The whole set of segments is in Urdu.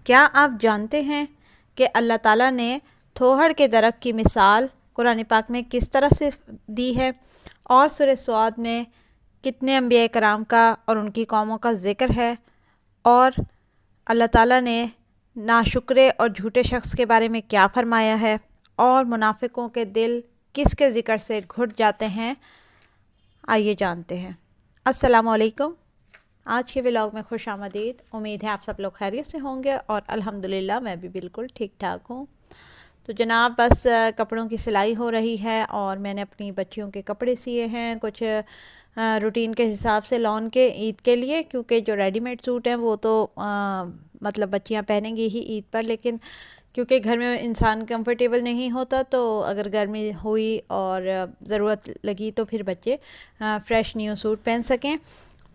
کیا آپ جانتے ہیں کہ اللہ تعالیٰ نے تھوہڑ کے درخت کی مثال قرآن پاک میں کس طرح سے دی ہے، اور سورہ صاد میں کتنے انبیاء کرام کا اور ان کی قوموں کا ذکر ہے، اور اللہ تعالیٰ نے ناشکرے اور جھوٹے شخص کے بارے میں کیا فرمایا ہے، اور منافقوں کے دل کس کے ذکر سے گھٹ جاتے ہیں؟ آئیے جانتے ہیں۔ السلام علیکم، آج کے ولاگ میں خوش آمدید۔ امید ہے آپ سب لوگ خیریت سے ہوں گے، اور الحمدللہ میں بھی بالکل ٹھیک ٹھاک ہوں۔ تو جناب بس کپڑوں کی سلائی ہو رہی ہے، اور میں نے اپنی بچیوں کے کپڑے سیے ہیں کچھ روٹین کے حساب سے لون کے عید کے لیے، کیونکہ جو ریڈی میڈ سوٹ ہیں وہ تو مطلب بچیاں پہنیں گی ہی عید پر، لیکن کیونکہ گھر میں انسان کمفرٹیبل نہیں ہوتا، تو اگر گرمی ہوئی اور ضرورت لگی تو پھر بچے فریش نیو سوٹ پہن سکیں،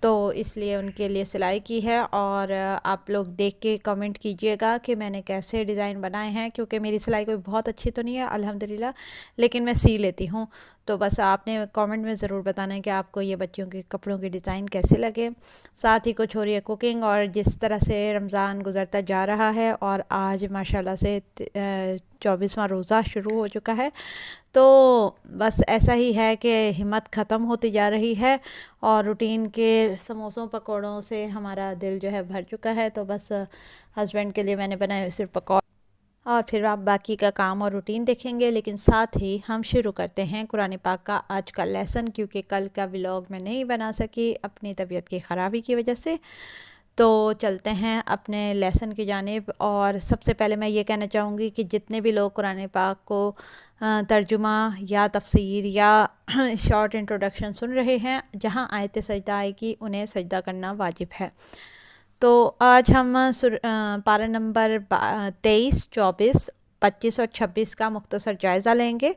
تو اس لیے ان کے لیے سلائی کی ہے۔ اور آپ لوگ دیکھ کے کمنٹ کیجئے گا کہ میں نے کیسے ڈیزائن بنائے ہیں، کیونکہ میری سلائی کوئی بہت اچھی تو نہیں ہے الحمدللہ، لیکن میں سی لیتی ہوں۔ تو بس آپ نے کامنٹ میں ضرور بتانا ہے کہ آپ کو یہ بچیوں کے کپڑوں کے ڈیزائن کیسے لگے۔ ساتھ ہی کچھ ہو رہی ہے کوکنگ، اور جس طرح سے رمضان گزرتا جا رہا ہے اور آج ماشاءاللہ سے 24واں روزہ شروع ہو چکا ہے، تو بس ایسا ہی ہے کہ ہمت ختم ہوتی جا رہی ہے، اور روٹین کے سموسوں پکوڑوں سے ہمارا دل جو ہے بھر چکا ہے۔ تو بس ہسبینڈ کے لیے میں نے بنائے صرف پکوڑے، اور پھر آپ باقی کا کام اور روٹین دیکھیں گے۔ لیکن ساتھ ہی ہم شروع کرتے ہیں قرآن پاک کا آج کا لیسن، کیونکہ کل کا ولاگ میں نہیں بنا سکی اپنی طبیعت کی خرابی کی وجہ سے۔ تو چلتے ہیں اپنے لیسن کی جانب، اور سب سے پہلے میں یہ کہنا چاہوں گی کہ جتنے بھی لوگ قرآن پاک کو ترجمہ یا تفسیر یا شارٹ انٹروڈکشن سن رہے ہیں، جہاں آیت سجدہ آئے گی انہیں سجدہ کرنا واجب ہے۔ تو آج ہم پارہ نمبر 23، 24، 25 اور 26 کا مختصر جائزہ لیں گے۔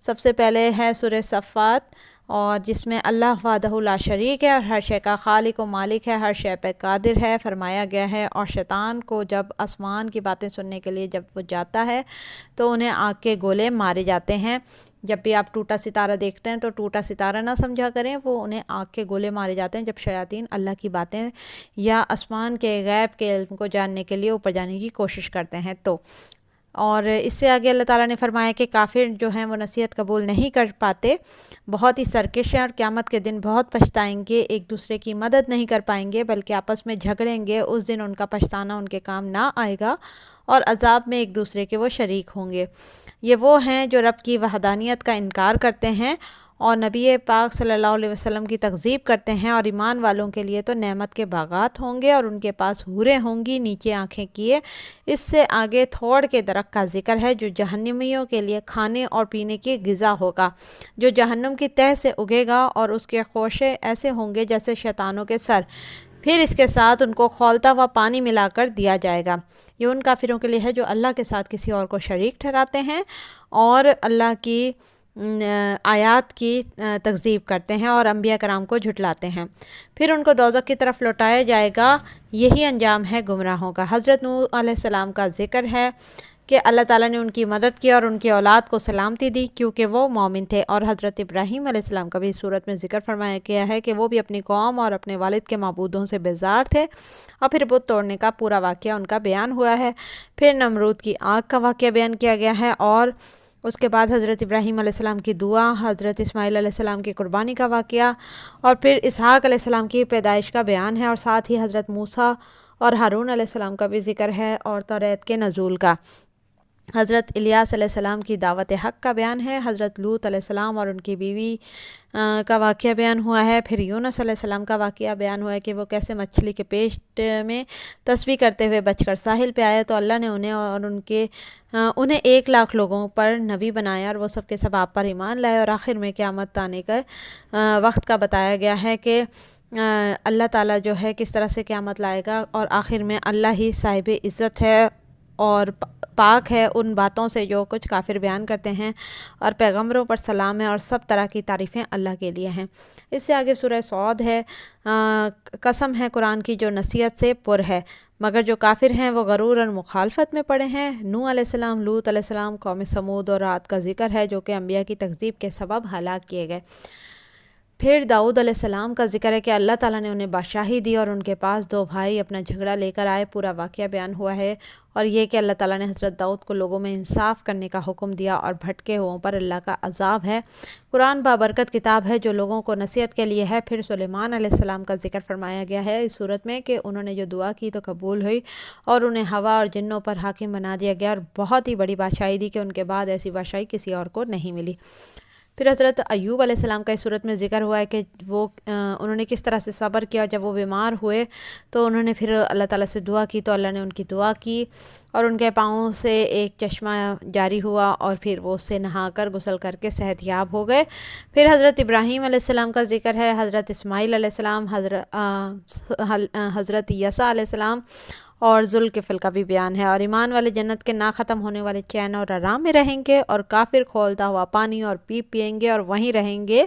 سب سے پہلے ہے سورہ صفات، اور جس میں اللہ وحدہ لا شریک ہے اور ہر شے کا خالق و مالک ہے، ہر شے پہ قادر ہے فرمایا گیا ہے۔ اور شیطان کو جب آسمان کی باتیں سننے کے لیے جب وہ جاتا ہے تو انہیں آگ کے گولے مارے جاتے ہیں۔ جب بھی آپ ٹوٹا ستارہ دیکھتے ہیں تو ٹوٹا ستارہ نہ سمجھا کریں، وہ انہیں آگ کے گولے مارے جاتے ہیں جب شیاطین اللہ کی باتیں یا آسمان کے غیب کے علم کو جاننے کے لیے اوپر جانے کی کوشش کرتے ہیں۔ تو اور اس سے آگے اللہ تعالیٰ نے فرمایا کہ کافر جو ہیں وہ نصیحت قبول نہیں کر پاتے، بہت ہی سرکش ہیں، اور قیامت کے دن بہت پچھتائیں گے، ایک دوسرے کی مدد نہیں کر پائیں گے بلکہ آپس میں جھگڑیں گے۔ اس دن ان کا پچھتانا ان کے کام نہ آئے گا، اور عذاب میں ایک دوسرے کے وہ شریک ہوں گے۔ یہ وہ ہیں جو رب کی وحدانیت کا انکار کرتے ہیں اور نبی پاک صلی اللہ علیہ وسلم کی تکذیب کرتے ہیں، اور ایمان والوں کے لیے تو نعمت کے باغات ہوں گے، اور ان کے پاس حوریں ہوں گی نیچے آنکھیں کیے۔ اس سے آگے تھوڑ کے درخت کا ذکر ہے جو جہنمیوں کے لیے کھانے اور پینے کی غذا ہوگا، جو جہنم کی تہہ سے اگے گا، اور اس کے خوشے ایسے ہوں گے جیسے شیطانوں کے سر، پھر اس کے ساتھ ان کو کھولتا ہوا پانی ملا کر دیا جائے گا۔ یہ ان کافروں کے لیے ہے جو اللہ کے ساتھ کسی اور کو شریک ٹھہراتے ہیں اور اللہ کی آیات کی تکذیب کرتے ہیں اور انبیاء کرام کو جھٹلاتے ہیں، پھر ان کو دوزخ کی طرف لوٹایا جائے گا۔ یہی انجام ہے گمراہوں کا۔ حضرت نوح علیہ السلام کا ذکر ہے کہ اللہ تعالیٰ نے ان کی مدد کی اور ان کی اولاد کو سلامتی دی کیونکہ وہ مومن تھے۔ اور حضرت ابراہیم علیہ السلام کا بھی اس صورت میں ذکر فرمایا گیا ہے کہ وہ بھی اپنی قوم اور اپنے والد کے معبودوں سے بیزار تھے، اور پھر بت توڑنے کا پورا واقعہ ان کا بیان ہوا ہے۔ پھر نمرود کی آگ کا واقعہ بیان کیا گیا ہے، اور اس کے بعد حضرت ابراہیم علیہ السلام کی دعا، حضرت اسماعیل علیہ السلام کی قربانی کا واقعہ، اور پھر اسحاق علیہ السلام کی پیدائش کا بیان ہے، اور ساتھ ہی حضرت موسیٰ اور ہارون علیہ السلام کا بھی ذکر ہے، اور توریت کے نزول کا۔ حضرت الیاس علیہ السلام کی دعوت حق کا بیان ہے، حضرت لوط علیہ السلام اور ان کی بیوی کا واقعہ بیان ہوا ہے، پھر یونس علیہ السلام کا واقعہ بیان ہوا ہے کہ وہ کیسے مچھلی کے پیٹ میں تسبیح کرتے ہوئے بچ کر ساحل پہ آئے، تو اللہ نے انہیں اور انہیں 1,00,000 لوگوں پر نبی بنایا، اور وہ سب کے سب آپ پر ایمان لائے، اور آخر میں قیامت آنے کا وقت کا بتایا گیا ہے کہ اللہ تعالیٰ جو ہے کس طرح سے قیامت لائے گا، اور آخر میں اللہ ہی صاحب عزت ہے اور پاک ہے ان باتوں سے جو کچھ کافر بیان کرتے ہیں، اور پیغمبروں پر سلام ہے، اور سب طرح کی تعریفیں اللہ کے لیے ہیں۔ اس سے آگے سورہ صاد ہے، قسم ہے قرآن کی جو نصیحت سے پر ہے، مگر جو کافر ہیں وہ غرور اور مخالفت میں پڑے ہیں۔ نوح علیہ السلام، لوط علیہ السلام، قوم سمود اور عاد کا ذکر ہے جو کہ انبیاء کی تکذیب کے سبب ہلاک کیے گئے۔ پھر داؤد علیہ السلام کا ذکر ہے کہ اللہ تعالیٰ نے انہیں بادشاہی دی اور ان کے پاس 2 بھائی اپنا جھگڑا لے کر آئے، پورا واقعہ بیان ہوا ہے، اور یہ کہ اللہ تعالیٰ نے حضرت داؤد کو لوگوں میں انصاف کرنے کا حکم دیا اور بھٹکے ہوں پر اللہ کا عذاب ہے۔ قرآن بابرکت کتاب ہے جو لوگوں کو نصیحت کے لیے ہے۔ پھر سلیمان علیہ السلام کا ذکر فرمایا گیا ہے اس صورت میں کہ انہوں نے جو دعا کی تو قبول ہوئی اور انہیں ہوا اور جنوں پر حاکم بنا دیا گیا اور بہت ہی بڑی بادشاہی دی کہ ان کے بعد ایسی بادشاہی کسی اور کو نہیں ملی۔ پھر حضرت ایوب علیہ السلام کا اس صورت میں ذکر ہوا ہے کہ وہ انہوں نے کس طرح سے صبر کیا، جب وہ بیمار ہوئے تو انہوں نے پھر اللہ تعالیٰ سے دعا کی تو اللہ نے ان کی دعا کی اور ان کے پاؤں سے ایک چشمہ جاری ہوا اور پھر وہ اس سے نہا کر غسل کر کے صحت یاب ہو گئے۔ پھر حضرت ابراہیم علیہ السلام کا ذکر ہے، حضرت اسماعیل علیہ السلام، حضرت یسع علیہ السلام اور ذوالکفل کا بھی بیان ہے۔ اور ایمان والے جنت کے نہ ختم ہونے والے چین اور آرام میں رہیں گے، اور کافر کھولتا ہوا پانی اور پیپ پئیں گے اور وہیں رہیں گے،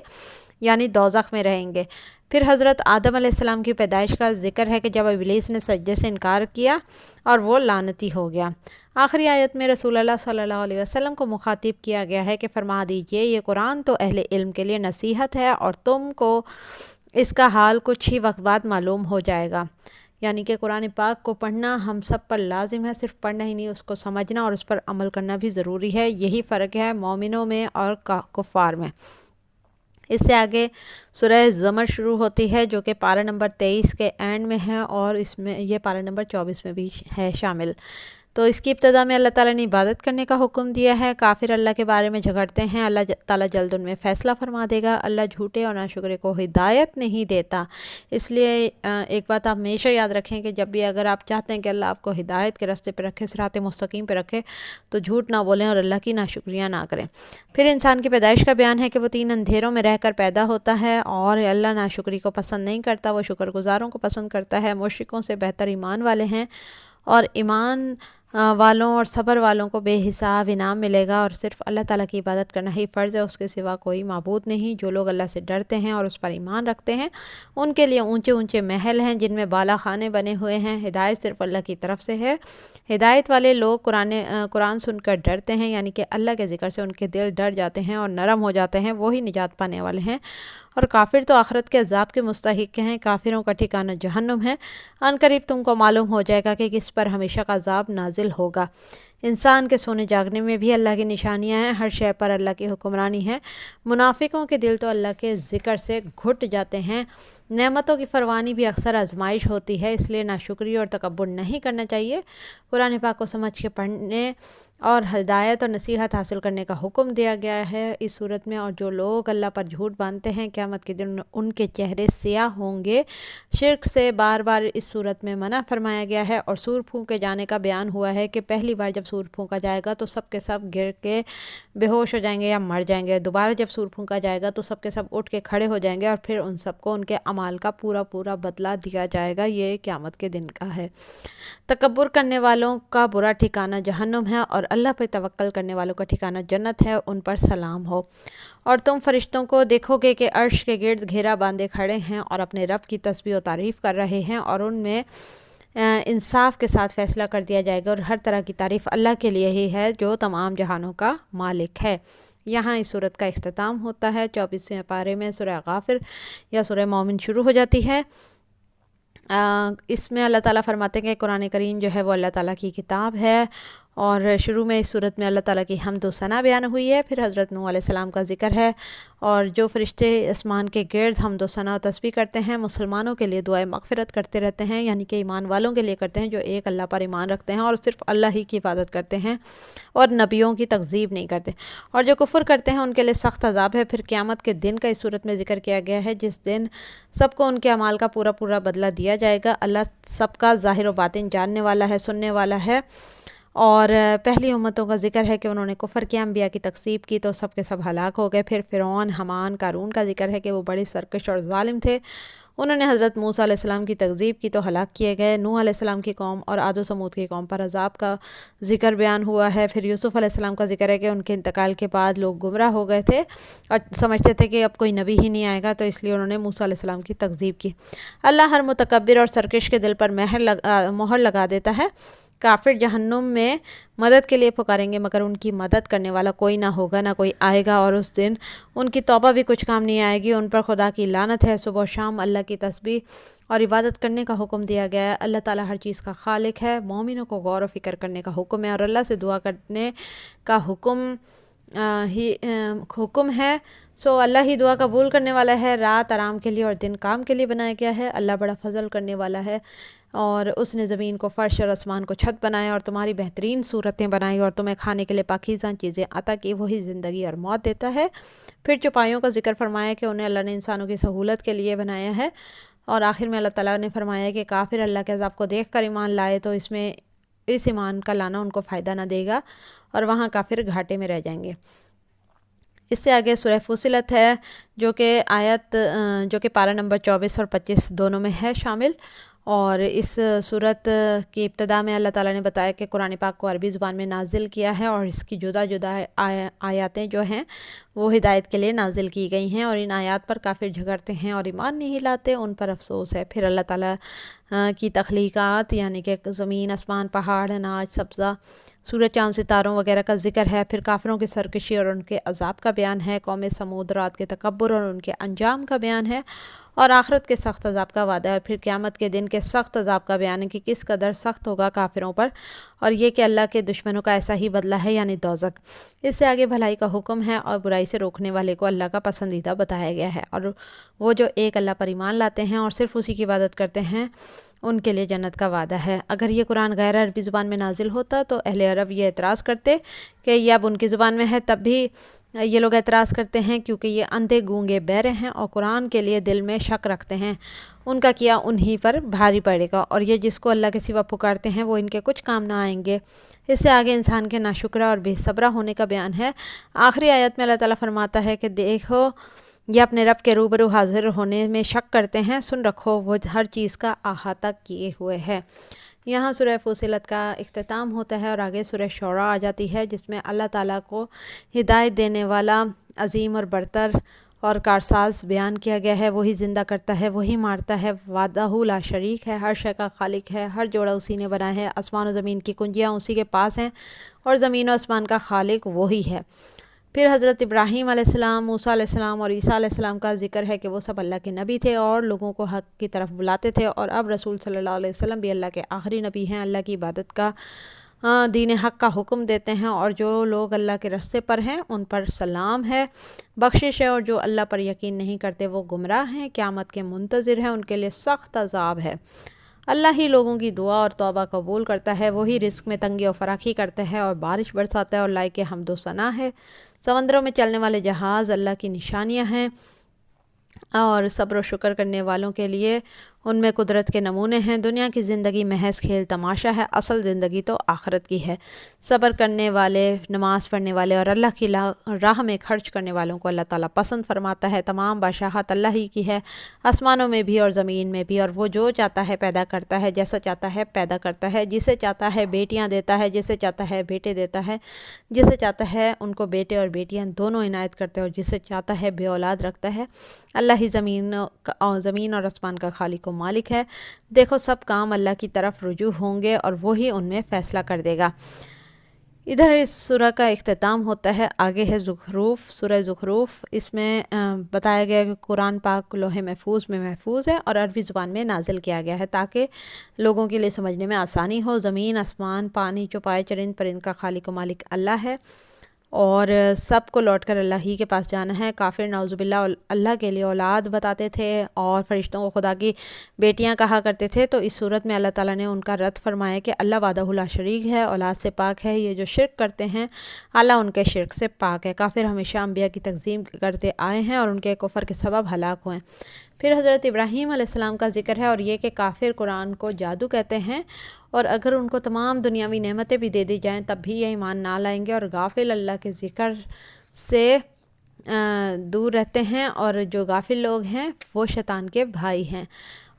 یعنی دوزخ میں رہیں گے۔ پھر حضرت آدم علیہ السلام کی پیدائش کا ذکر ہے کہ جب ابلیس نے سجدے سے انکار کیا اور وہ لعنتی ہو گیا۔ آخری آیت میں رسول اللہ صلی اللہ علیہ وسلم کو مخاطب کیا گیا ہے کہ فرما دیجئے یہ قرآن تو اہل علم کے لیے نصیحت ہے اور تم کو اس کا حال کچھ ہی وقت بعد معلوم ہو جائے گا، یعنی کہ قرآن پاک کو پڑھنا ہم سب پر لازم ہے، صرف پڑھنا ہی نہیں، اس کو سمجھنا اور اس پر عمل کرنا بھی ضروری ہے۔ یہی فرق ہے مومنوں میں اور کفار میں۔ اس سے آگے سورہ زمر شروع ہوتی ہے جو کہ پارہ نمبر 23 کے اینڈ میں ہے اور اس میں یہ پارہ نمبر 24 میں بھی ہے شامل۔ تو اس کی ابتدا میں اللہ تعالیٰ نے عبادت کرنے کا حکم دیا ہے۔ کافر اللہ کے بارے میں جھگڑتے ہیں، اللہ تعالیٰ جلد ان میں فیصلہ فرما دے گا۔ اللہ جھوٹے اور ناشکرے کو ہدایت نہیں دیتا، اس لیے ایک بات آپ ہمیشہ یاد رکھیں کہ جب بھی اگر آپ چاہتے ہیں کہ اللہ آپ کو ہدایت کے راستے پہ رکھے، صراط مستقیم پہ رکھے، تو جھوٹ نہ بولیں اور اللہ کی ناشکریاں نہ کریں۔ پھر انسان کی پیدائش کا بیان ہے کہ وہ 3 اندھیروں میں رہ کر پیدا ہوتا ہے اور اللہ ناشکری کو پسند نہیں کرتا، وہ شکر گزاروں کو پسند کرتا ہے۔ مشرکوں سے بہتر ایمان والے ہیں، اور ایمان والوں اور صبر والوں کو بے حساب انعام ملے گا، اور صرف اللہ تعالیٰ کی عبادت کرنا ہی فرض ہے، اس کے سوا کوئی معبود نہیں۔ جو لوگ اللہ سے ڈرتے ہیں اور اس پر ایمان رکھتے ہیں ان کے لیے اونچے اونچے محل ہیں جن میں بالا خانے بنے ہوئے ہیں۔ ہدایت صرف اللہ کی طرف سے ہے۔ ہدایت والے لوگ قرآن سن کر ڈرتے ہیں، یعنی کہ اللہ کے ذکر سے ان کے دل ڈر جاتے ہیں اور نرم ہو جاتے ہیں، وہی نجات پانے والے ہیں۔ اور کافر تو آخرت کے عذاب کے مستحق ہیں، کافروں کا ٹھکانہ جہنم ہے۔ ان قریب تم کو معلوم ہو جائے گا کہ کس پر ہمیشہ کا عذاب نازل ہوگا۔ انسان کے سونے جاگنے میں بھی اللہ کی نشانیاں ہیں، ہر شے پر اللہ کی حکمرانی ہے۔ منافقوں کے دل تو اللہ کے ذکر سے گھٹ جاتے ہیں۔ نعمتوں کی فروانی بھی اکثر آزمائش ہوتی ہے، اس لیے ناشکری اور تکبر نہیں کرنا چاہیے۔ قرآن پاک کو سمجھ کے پڑھنے اور ہدایت اور نصیحت حاصل کرنے کا حکم دیا گیا ہے اس صورت میں۔ اور جو لوگ اللہ پر جھوٹ باندھتے ہیں قیامت کے دن ان کے چہرے سیاہ ہوں گے۔ شرک سے بار بار اس صورت میں منع فرمایا گیا ہے، اور سور پھونکے جانے کا بیان ہوا ہے کہ پہلی بار جب سور پھونکا جائے گا تو سب کے سب گر کے بے ہوش ہو جائیں گے یا مر جائیں گے۔ دوبارہ جب سور پھونکا جائے گا تو سب کے سب اٹھ کے کھڑے ہو جائیں گے اور پھر ان سب کو ان کے اعمال کا پورا بدلہ دیا جائے گا۔ یہ قیامت کے دن کا ہے۔ تکبر کرنے والوں کا برا ٹھکانہ جہنم ہے، اور اللہ پر توکل کرنے والوں کا ٹھکانہ جنت ہے، ان پر سلام ہو۔ اور تم فرشتوں کو دیکھو گے کہ عرش کے گرد گھیرا باندھے کھڑے ہیں اور اپنے رب کی تسبیح و تعریف کر رہے ہیں، اور ان میں انصاف کے ساتھ فیصلہ کر دیا جائے گا، اور ہر طرح کی تعریف اللہ کے لیے ہی ہے جو تمام جہانوں کا مالک ہے۔ یہاں اس صورت کا اختتام ہوتا ہے۔ 24ویں پارے میں سورہ غافر یا سورہ مومن شروع ہو جاتی ہے۔ اس میں اللہ تعالیٰ فرماتے ہیں کہ قرآن کریم جو ہے وہ اللہ تعالیٰ کی کتاب ہے، اور شروع میں اس صورت میں اللہ تعالیٰ کی حمد و ثنا بیان ہوئی ہے۔ پھر حضرت نوح علیہ السلام کا ذکر ہے، اور جو فرشتے آسمان کے گرد حمد و ثنا و تسبیح کرتے ہیں مسلمانوں کے لیے دعائے مغفرت کرتے رہتے ہیں، یعنی کہ ایمان والوں کے لیے کرتے ہیں جو ایک اللہ پر ایمان رکھتے ہیں اور صرف اللہ ہی کی عبادت کرتے ہیں اور نبیوں کی تکذیب نہیں کرتے۔ اور جو کفر کرتے ہیں ان کے لیے سخت عذاب ہے۔ پھر قیامت کے دن کا اس صورت میں ذکر کیا گیا ہے جس دن سب کو ان کے اعمال کا پورا بدلہ دیا جائے گا۔ اللہ سب کا ظاہر و باطن جاننے والا ہے، سننے والا ہے۔ اور پہلی امتوں کا ذکر ہے کہ انہوں نے کفر کیا، انبیاء کی تکذیب کی تو سب کے سب ہلاک ہو گئے۔ پھر فرعون، حامان، قارون کا ذکر ہے کہ وہ بڑے سرکش اور ظالم تھے، انہوں نے حضرت موسیٰ علیہ السلام کی تکذیب کی تو ہلاک کیے گئے۔ نوح علیہ السلام کی قوم اور عاد و ثمود کی قوم پر عذاب کا ذکر بیان ہوا ہے۔ پھر یوسف علیہ السلام کا ذکر ہے کہ ان کے انتقال کے بعد لوگ گمراہ ہو گئے تھے اور سمجھتے تھے کہ اب کوئی نبی ہی نہیں آئے گا، تو اس لیے انہوں نے موسیٰ علیہ السلام کی تکذیب کی۔ اللہ ہر متکبر اور سرکش کے دل پر مہر لگا دیتا ہے، کافر جہنم میں مدد کے لیے پکاریں گے مگر ان کی مدد کرنے والا کوئی نہ ہوگا، نہ کوئی آئے گا، اور اس دن ان کی توبہ بھی کچھ کام نہیں آئے گی۔ ان پر خدا کی لعنت ہے۔ صبح و شام اللہ کی تسبیح اور عبادت کرنے کا حکم دیا گیا ہے۔ اللہ تعالیٰ ہر چیز کا خالق ہے۔ مومنوں کو غور و فکر کرنے کا حکم ہے اور اللہ سے دعا کرنے کا حکم ہے۔ سو اللہ ہی دعا قبول کرنے والا ہے۔ رات آرام کے لیے اور دن کام کے لیے بنایا گیا ہے۔ اللہ بڑا فضل کرنے والا ہے، اور اس نے زمین کو فرش اور آسمان کو چھت بنایا اور تمہاری بہترین صورتیں بنائی اور تمہیں کھانے کے لیے پاکیزہ چیزیں عطا کی۔ وہی زندگی اور موت دیتا ہے۔ پھر چوپایوں کا ذکر فرمایا کہ انہیں اللہ نے انسانوں کی سہولت کے لیے بنایا ہے، اور آخر میں اللہ تعالیٰ نے فرمایا کہ کافر اللہ کے عذاب کو دیکھ کر ایمان لائے تو اس ایمان کا لانا ان کو فائدہ نہ دے گا، اور وہاں کافر گھاٹے میں رہ جائیں گے۔ اس سے آگے سورہ فصلت ہے، جو کہ پارہ نمبر 24 اور 25 دونوں میں ہے شامل، اور اس صورت کی ابتدا میں اللہ تعالیٰ نے بتایا کہ قرآن پاک کو عربی زبان میں نازل کیا ہے، اور اس کی جدا جدا آیاتیں جو ہیں وہ ہدایت کے لیے نازل کی گئی ہیں، اور ان آیات پر کافر جھگڑتے ہیں اور ایمان نہیں لاتے، ان پر افسوس ہے۔ پھر اللہ تعالیٰ کی تخلیقات یعنی کہ زمین، آسمان، پہاڑ، اناج، سبزہ، سورج، چاند، ستاروں وغیرہ کا ذکر ہے۔ پھر کافروں کی سرکشی اور ان کے عذاب کا بیان ہے، قوم سمود رات کے تکبر اور ان کے انجام کا بیان ہے، اور آخرت کے سخت عذاب کا وعدہ ہے۔ پھر قیامت کے دن کے سخت عذاب کا بیان ہے کہ کس قدر سخت ہوگا کافروں پر، اور یہ کہ اللہ کے دشمنوں کا ایسا ہی بدلہ ہے یعنی دوزخ۔ اس سے آگے بھلائی کا حکم ہے، اور برائی سے روکنے والے کو اللہ کا پسندیدہ بتایا گیا ہے، اور وہ جو ایک اللہ پر ایمان لاتے ہیں اور صرف اسی کی عبادت کرتے ہیں ان کے لیے جنت کا وعدہ ہے۔ اگر یہ قرآن غیر عربی زبان میں نازل ہوتا تو اہل عرب یہ اعتراض کرتے کہ یہ اب ان کی زبان میں ہے، تب بھی یہ لوگ اعتراض کرتے ہیں کیونکہ یہ اندھے گونگے بہرے ہیں اور قرآن کے لیے دل میں شک رکھتے ہیں، ان کا کیا انہی پر بھاری پڑے گا، اور یہ جس کو اللہ کے سوا پکارتے ہیں وہ ان کے کچھ کام نہ آئیں گے۔ اس سے آگے انسان کے ناشکرہ اور بے صبرہ ہونے کا بیان ہے۔ آخری آیت میں اللہ تعالیٰ فرماتا ہے کہ دیکھو یہ اپنے رب کے روبرو حاضر ہونے میں شک کرتے ہیں، سن رکھو وہ ہر چیز کا احاطہ کیے ہوئے ہے۔ یہاں سورہ فصلت کا اختتام ہوتا ہے، اور آگے سورہ شعراء آ جاتی ہے، جس میں اللہ تعالیٰ کو ہدایت دینے والا عظیم اور برتر اور کارساز بیان کیا گیا ہے۔ وہی زندہ کرتا ہے، وہی مارتا ہے، وحدہ لا شریک ہے، ہر شے کا خالق ہے، ہر جوڑا اسی نے بنایا ہے، آسمان و زمین کی کنجیاں اسی کے پاس ہیں، اور زمین و آسمان کا خالق وہی ہے۔ پھر حضرت ابراہیم علیہ السلام، موسیٰ علیہ السلام اور عیسیٰ علیہ السلام کا ذکر ہے کہ وہ سب اللہ کے نبی تھے اور لوگوں کو حق کی طرف بلاتے تھے، اور اب رسول صلی اللہ علیہ وسلم بھی اللہ کے آخری نبی ہیں، اللہ کی عبادت کا دین حق کا حکم دیتے ہیں، اور جو لوگ اللہ کے راستے پر ہیں ان پر سلام ہے، بخشش ہے، اور جو اللہ پر یقین نہیں کرتے وہ گمراہ ہیں، قیامت کے منتظر ہیں، ان کے لیے سخت عذاب ہے۔ اللہ ہی لوگوں کی دعا اور توبہ قبول کرتا ہے، وہی رزق میں تنگی اور فراخی کرتا ہے اور بارش برساتا ہے، اور لائق حمد و ثنا ہے۔ سمندروں میں چلنے والے جہاز اللہ کی نشانیاں ہیں، اور صبر و شکر کرنے والوں کے لیے ان میں قدرت کے نمونے ہیں۔ دنیا کی زندگی محض کھیل تماشا ہے، اصل زندگی تو آخرت کی ہے۔ صبر کرنے والے، نماز پڑھنے والے اور اللہ کی راہ میں خرچ کرنے والوں کو اللہ تعالیٰ پسند فرماتا ہے۔ تمام بادشاہت اللہ ہی کی ہے، آسمانوں میں بھی اور زمین میں بھی، اور وہ جو چاہتا ہے پیدا کرتا ہے، جیسا چاہتا ہے پیدا کرتا ہے، جسے چاہتا ہے بیٹیاں دیتا ہے، جسے چاہتا ہے بیٹے دیتا ہے، جسے چاہتا ہے ان کو بیٹے اور بیٹیاں دونوں عنایت کرتا ہے، اور جسے چاہتا ہے بے اولاد رکھتا ہے۔ اللہ ہی زمین اور آسمان کا خالق و مالک ہے۔ دیکھو سب کام اللہ کی طرف رجوع ہوں گے اور وہی ان میں فیصلہ کر دے گا۔ ادھر اس سورہ کا اختتام ہوتا ہے۔ آگے ہے زخرف، سورہ زخرف۔ اس میں بتایا گیا کہ قرآن پاک لوح محفوظ میں محفوظ ہے اور عربی زبان میں نازل کیا گیا ہے تاکہ لوگوں کے لیے سمجھنے میں آسانی ہو۔ زمین، آسمان، پانی، چوپائے، چرند پرند کا خالق و مالک اللہ ہے، اور سب کو لوٹ کر اللہ ہی کے پاس جانا ہے۔ کافر نعوذ باللہ اللہ کے لیے اولاد بتاتے تھے اور فرشتوں کو خدا کی بیٹیاں کہا کرتے تھے، تو اس صورت میں اللہ تعالیٰ نے ان کا رد فرمایا کہ اللہ وحدہ لا شریک ہے، اولاد سے پاک ہے۔ یہ جو شرک کرتے ہیں اللہ ان کے شرک سے پاک ہے۔ کافر ہمیشہ انبیاء کی تکذیب کرتے آئے ہیں اور ان کے کفر کے سبب ہلاک ہوئے۔ پھر حضرت ابراہیم علیہ السلام کا ذکر ہے، اور یہ کہ کافر قرآن کو جادو کہتے ہیں، اور اگر ان کو تمام دنیاوی نعمتیں بھی دے دی جائیں تب بھی یہ ایمان نہ لائیں گے، اور غافل اللہ کے ذکر سے دور رہتے ہیں، اور جو غافل لوگ ہیں وہ شیطان کے بھائی ہیں۔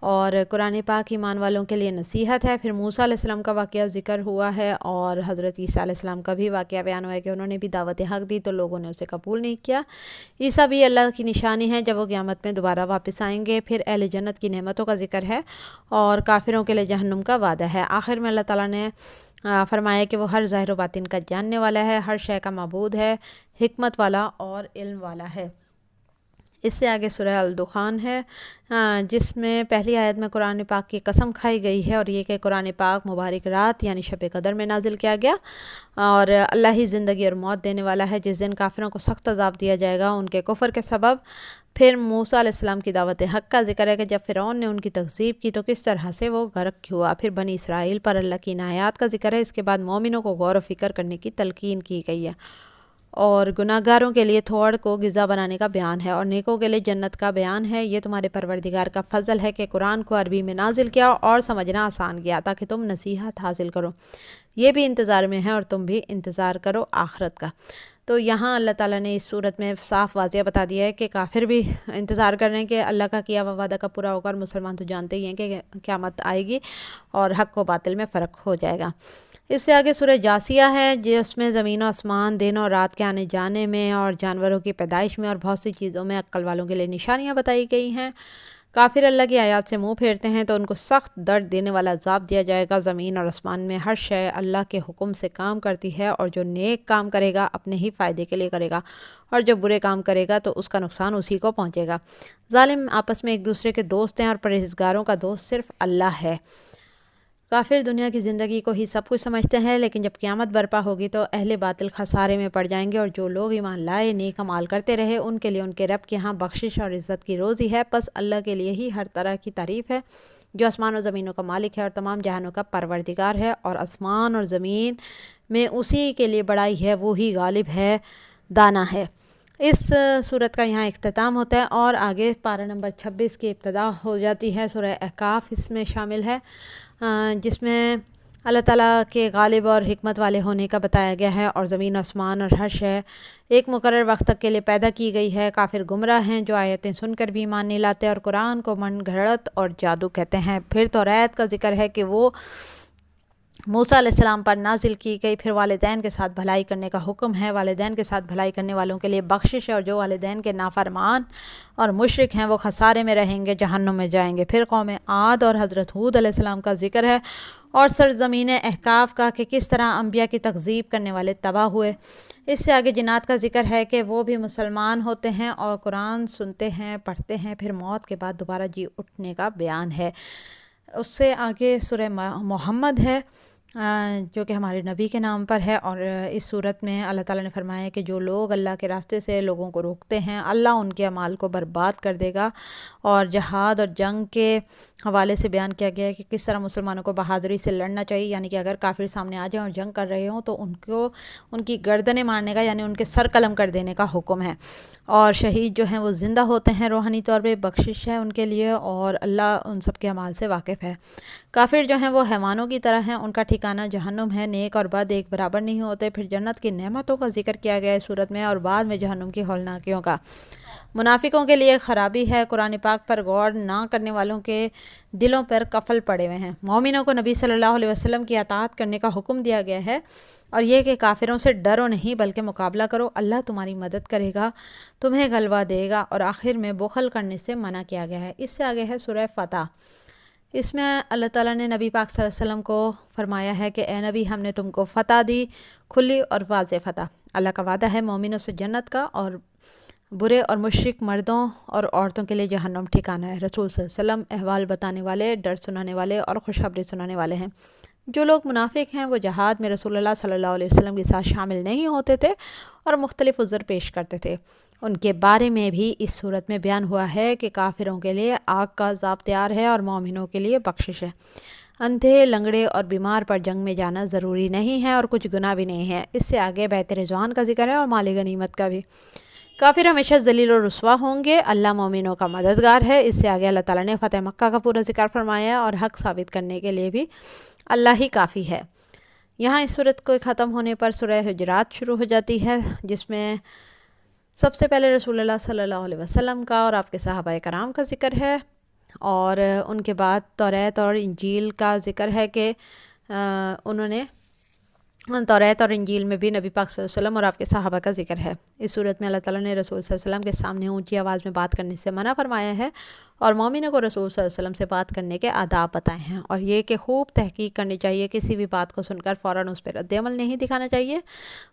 اور قرآن پاک ایمان والوں کے لیے نصیحت ہے۔ پھر موسیٰ علیہ السلام کا واقعہ ذکر ہوا ہے اور حضرت عیسیٰ علیہ السلام کا بھی واقعہ بیان ہوا ہے کہ انہوں نے بھی دعوت حق دی تو لوگوں نے اسے قبول نہیں کیا۔ عیسیٰ بھی اللہ کی نشانی ہے جب وہ قیامت میں دوبارہ واپس آئیں گے۔ پھر اہل جنت کی نعمتوں کا ذکر ہے اور کافروں کے لیے جہنم کا وعدہ ہے۔ آخر میں اللہ تعالیٰ نے فرمایا کہ وہ ہر ظاہر و باطن کا جاننے والا ہے، ہر شے کا معبود ہے، حکمت والا اور علم والا ہے۔ اس سے آگے سورہ الدخان ہے جس میں پہلی آیت میں قرآن پاک کی قسم کھائی گئی ہے اور یہ کہ قرآن پاک مبارک رات یعنی شب قدر میں نازل کیا گیا اور اللہ ہی زندگی اور موت دینے والا ہے، جس دن کافروں کو سخت عذاب دیا جائے گا ان کے کفر کے سبب۔ پھر موسیٰ علیہ السلام کی دعوت حق کا ذکر ہے کہ جب فرعون نے ان کی تکذیب کی تو کس طرح سے وہ غرق ہوا۔ پھر بنی اسرائیل پر اللہ کی عنایات کا ذکر ہے۔ اس کے بعد مومنوں کو غور و فکر کرنے کی تلقین کی گئی ہے اور گناہ گاروں کے لیے تھوڑ کو غذا بنانے کا بیان ہے اور نیکوں کے لیے جنت کا بیان ہے۔ یہ تمہارے پروردگار کا فضل ہے کہ قرآن کو عربی میں نازل کیا اور سمجھنا آسان کیا تاکہ تم نصیحت حاصل کرو۔ یہ بھی انتظار میں ہے اور تم بھی انتظار کرو آخرت کا۔ تو یہاں اللہ تعالیٰ نے اس صورت میں صاف واضح بتا دیا ہے کہ کافر بھی انتظار کر رہے ہیں کہ اللہ کا کیا ہوا وعدہ کا پورا ہوگا، اور مسلمان تو جانتے ہی ہیں کہ قیامت آئے گی اور حق و باطل میں فرق ہو جائے گا۔ اس سے آگے سورہ جاسیہ ہے جس میں زمین و آسمان، دن اور رات کے آنے جانے میں اور جانوروں کی پیدائش میں اور بہت سی چیزوں میں عقل والوں کے لیے نشانیاں بتائی گئی ہیں۔ کافر اللہ کی آیات سے منہ پھیرتے ہیں تو ان کو سخت درد دینے والا عذاب دیا جائے گا۔ زمین اور آسمان میں ہر شے اللہ کے حکم سے کام کرتی ہے اور جو نیک کام کرے گا اپنے ہی فائدے کے لیے کرے گا اور جو برے کام کرے گا تو اس کا نقصان اسی کو پہنچے گا۔ ظالم آپس میں ایک دوسرے کے دوست ہیں اور پرہیزگاروں کا دوست صرف اللہ ہے۔ کافر دنیا کی زندگی کو ہی سب کچھ سمجھتے ہیں، لیکن جب قیامت برپا ہوگی تو اہل باطل خسارے میں پڑ جائیں گے، اور جو لوگ ایمان لائے نیک اعمال کرتے رہے ان کے لیے ان کے رب کے ہاں بخشش اور عزت کی روزی ہے۔ پس اللہ کے لیے ہی ہر طرح کی تعریف ہے جو آسمان و زمینوں کا مالک ہے اور تمام جہانوں کا پروردگار ہے، اور آسمان اور زمین میں اسی کے لیے بڑائی ہے، وہی غالب ہے، دانا ہے۔ اس صورت کا یہاں اختتام ہوتا ہے اور آگے پارہ نمبر 26 کی ابتدا ہو جاتی ہے۔ سورہ احقاف اس میں شامل ہے جس میں اللہ تعالیٰ کے غالب اور حکمت والے ہونے کا بتایا گیا ہے، اور زمین آسمان اور ہر شے ایک مقرر وقت تک کے لیے پیدا کی گئی ہے۔ کافر گمراہ ہیں جو آیتیں سن کر بھی ایمان نہیں لاتے اور قرآن کو من گھڑت اور جادو کہتے ہیں۔ پھر توریت کا ذکر ہے کہ وہ موسیٰ علیہ السلام پر نازل کی گئی۔ پھر والدین کے ساتھ بھلائی کرنے کا حکم ہے، والدین کے ساتھ بھلائی کرنے والوں کے لیے بخشش ہے، اور جو والدین کے نافرمان اور مشرک ہیں وہ خسارے میں رہیں گے، جہنم میں جائیں گے۔ پھر قوم عاد اور حضرت ہود علیہ السلام کا ذکر ہے اور سرزمین احقاف کا کہ کس طرح انبیاء کی تکذیب کرنے والے تباہ ہوئے۔ اس سے آگے جنات کا ذکر ہے کہ وہ بھی مسلمان ہوتے ہیں اور قرآن سنتے ہیں، پڑھتے ہیں، پھر موت کے بعد دوبارہ جی اٹھنے کا بیان ہے۔ اس سے آگے سورہ محمد ہے جو کہ ہمارے نبی کے نام پر ہے، اور اس صورت میں اللہ تعالیٰ نے فرمایا ہے کہ جو لوگ اللہ کے راستے سے لوگوں کو روکتے ہیں اللہ ان کے اعمال کو برباد کر دے گا۔ اور جہاد اور جنگ کے حوالے سے بیان کیا گیا ہے کہ کس طرح مسلمانوں کو بہادری سے لڑنا چاہیے، یعنی کہ اگر کافر سامنے آ جائیں اور جنگ کر رہے ہوں تو ان کی گردنیں مارنے کا یعنی ان کے سر قلم کر دینے کا حکم ہے، اور شہید جو ہیں وہ زندہ ہوتے ہیں روحانی طور پہ، بخشش ہے ان کے لیے اور اللہ ان سب کے اعمال سے واقف ہے۔ کافر جو ہیں وہ حیوانوں کی طرح ہیں، ان کا ٹھکانہ جہنم ہے، نیک اور بد ایک برابر نہیں ہوتے۔ پھر جنت کی نعمتوں کا ذکر کیا گیا ہے صورت میں، اور بعد میں جہنم کی ہولناکیوں کا۔ منافقوں کے لیے خرابی ہے، قرآن پاک پر غور نہ کرنے والوں کے دلوں پر قفل پڑے ہوئے ہیں۔ مومنوں کو نبی صلی اللہ علیہ وسلم کی اطاعت کرنے کا حکم دیا گیا ہے، اور یہ کہ کافروں سے ڈرو نہیں بلکہ مقابلہ کرو، اللہ تمہاری مدد کرے گا، تمہیں غلبہ دے گا، اور آخر میں بخل کرنے سے منع کیا گیا ہے۔ اس سے آگے ہے سورہ فتح۔ اس میں اللہ تعالیٰ نے نبی پاک صلی اللہ علیہ وسلم کو فرمایا ہے کہ اے نبی ہم نے تم کو فتح دی، کھلی اور واضح فتح۔ اللہ کا وعدہ ہے مومنوں سے جنت کا، اور برے اور مشرک مردوں اور عورتوں کے لیے جہنم ٹھکانہ ہے۔ رسول صلی اللہ علیہ وسلم احوال بتانے والے، ڈر سنانے والے اور خوشخبری سنانے والے ہیں۔ جو لوگ منافق ہیں وہ جہاد میں رسول اللہ صلی اللہ علیہ وسلم کے ساتھ شامل نہیں ہوتے تھے اور مختلف عذر پیش کرتے تھے، ان کے بارے میں بھی اس صورت میں بیان ہوا ہے کہ کافروں کے لیے آگ کا عذاب تیار ہے اور مومنوں کے لیے بخشش ہے۔ اندھے، لنگڑے اور بیمار پر جنگ میں جانا ضروری نہیں ہے اور کچھ گناہ بھی نہیں ہے۔ اس سے آگے بیت رضوان کا ذکر ہے اور مال غنیمت کا بھی۔ کافر ہمیشہ ذلیل و رسوا ہوں گے، اللہ مومنوں کا مددگار ہے۔ اس سے آگے اللہ تعالیٰ نے فتح مکہ کا پورا ذکر فرمایا ہے، اور حق ثابت کرنے کے لیے بھی اللہ ہی کافی ہے۔ یہاں اس صورت کو ختم ہونے پر سورہ حجرات شروع ہو جاتی ہے، جس میں سب سے پہلے رسول اللہ صلی اللہ علیہ وسلم کا اور آپ کے صحابہ کرام کا ذکر ہے، اور ان کے بعد توریت اور انجیل کا ذکر ہے کہ انہوں نے توریت اور انجیل میں بھی نبی پاک صلی اللہ علیہ وسلم اور آپ کے صحابہ کا ذکر ہے۔ اس صورت میں اللہ تعالیٰ نے رسول صلی اللہ علیہ وسلم کے سامنے اونچی آواز میں بات کرنے سے منع فرمایا ہے اور مومنوں کو رسول صلی اللہ علیہ وسلم سے بات کرنے کے آداب بتائے ہیں، اور یہ کہ خوب تحقیق کرنی چاہیے، کسی بھی بات کو سن کر فوراً اس پہ رد عمل نہیں دکھانا چاہیے۔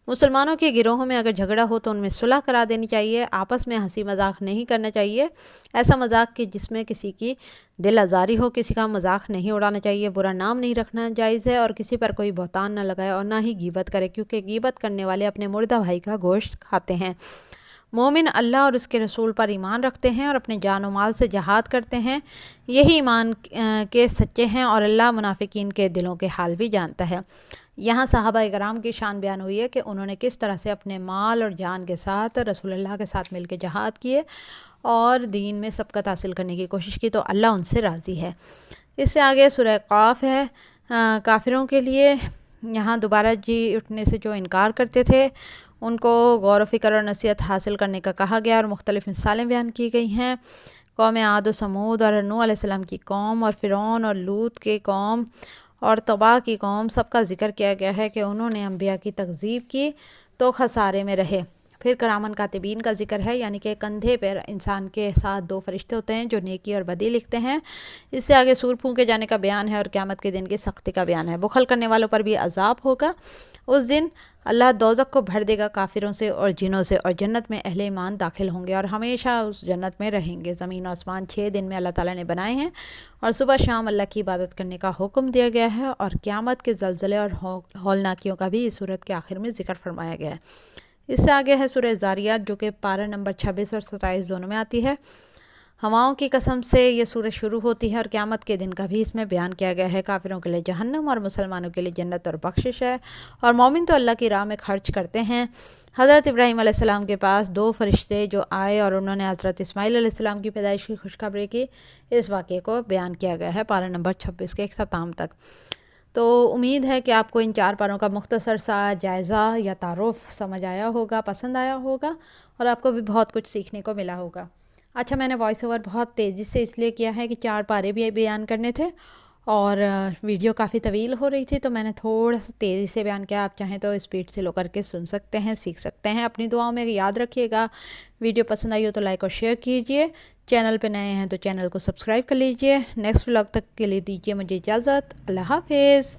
مسلمانوں کے گروہوں میں اگر جھگڑا ہو تو ان میں صلح کرا دینی چاہیے، آپس میں ہنسی مذاق نہیں کرنا چاہیے، ایسا مذاق کہ جس میں کسی کی دل آزاری ہو، کسی کا مذاق نہیں اڑانا چاہیے، برا نام نہیں رکھنا جائز ہے، اور کسی پر کوئی بہتان نہ لگائے اور نہ ہی غیبت کرے، کیونکہ غیبت کرنے والے اپنے مردہ بھائی کا گوشت کھاتے ہیں۔ مومن اللہ اور اس کے رسول پر ایمان رکھتے ہیں اور اپنے جان و مال سے جہاد کرتے ہیں، یہی ایمان کے سچے ہیں، اور اللہ منافقین کے دلوں کے حال بھی جانتا ہے۔ یہاں صحابہ کرام کی شان بیان ہوئی ہے کہ انہوں نے کس طرح سے اپنے مال اور جان کے ساتھ رسول اللہ کے ساتھ مل کے جہاد کیے اور دین میں سبقت حاصل کرنے کی کوشش کی، تو اللہ ان سے راضی ہے۔ اس سے آگے سورہ قاف ہے کافروں کے لیے۔ یہاں دوبارہ جی اٹھنے سے جو انکار کرتے تھے ان کو غور و فکر اور نصیحت حاصل کرنے کا کہا گیا، اور مختلف مثالیں بیان کی گئی ہیں۔ قوم عاد و سمود اور نوح علیہ السلام کی قوم اور فرعون اور لوط کی قوم اور طبع کی قوم، سب کا ذکر کیا گیا ہے کہ انہوں نے انبیاء کی تکذیب کی تو خسارے میں رہے۔ پھر کرامن کاتبین کا ذکر ہے، یعنی کہ کندھے پر انسان کے ساتھ 2 فرشتے ہوتے ہیں جو نیکی اور بدی لکھتے ہیں۔ اس سے آگے سور پھونکے جانے کا بیان ہے اور قیامت کے دن کی سختی کا بیان ہے۔ بخل کرنے والوں پر بھی عذاب ہوگا، اس دن اللہ دوزخ کو بھر دے گا کافروں سے اور جنوں سے، اور جنت میں اہل ایمان داخل ہوں گے اور ہمیشہ اس جنت میں رہیں گے۔ زمین و آسمان 6 دن میں اللہ تعالیٰ نے بنائے ہیں، اور صبح شام اللہ کی عبادت کرنے کا حکم دیا گیا ہے، اور قیامت کے زلزلے اور ہولناکیوں کا بھی اس صورت کے آخر میں ذکر فرمایا گیا ہے۔ اس سے آگے ہے سورہ زاریات، جو کہ پارہ نمبر 26 اور 27 دونوں میں آتی ہے۔ ہواؤں کی قسم سے یہ سورج شروع ہوتی ہے، اور قیامت کے دن کا بھی اس میں بیان کیا گیا ہے۔ کافروں کے لیے جہنم اور مسلمانوں کے لیے جنت اور بخشش ہے، اور مومن تو اللہ کی راہ میں خرچ کرتے ہیں۔ حضرت ابراہیم علیہ السلام کے پاس 2 فرشتے جو آئے اور انہوں نے حضرت اسماعیل علیہ السلام کی پیدائش کی خوشخبری کی، اس واقعے کو بیان کیا گیا ہے پارہ نمبر 26 کے اختتام تک۔ تو امید ہے کہ آپ کو ان 4 پاروں کا مختصر سا جائزہ یا تعارف سمجھ آیا ہوگا، پسند آیا ہوگا، اور آپ کو بھی بہت کچھ سیکھنے کو ملا ہوگا۔ اچھا، میں نے وائس اوور بہت تیزی سے اس لیے کیا ہے کہ 4 پارے بھی بیان کرنے تھے اور ویڈیو کافی طویل ہو رہی تھی، تو میں نے تھوڑا سا تیزی سے بیان کیا۔ آپ چاہیں تو اسپیڈ سے لو کر کے سن سکتے ہیں، سیکھ سکتے ہیں۔ اپنی دعاؤں میں یاد رکھیے گا۔ ویڈیو پسند آئی ہو تو لائک اور شیئر کیجئے، چینل پہ نئے ہیں تو چینل کو سبسکرائب کر لیجئے۔ نیکسٹ ولاگ تک کے لیے دیجیے مجھے اجازت۔ اللہ حافظ۔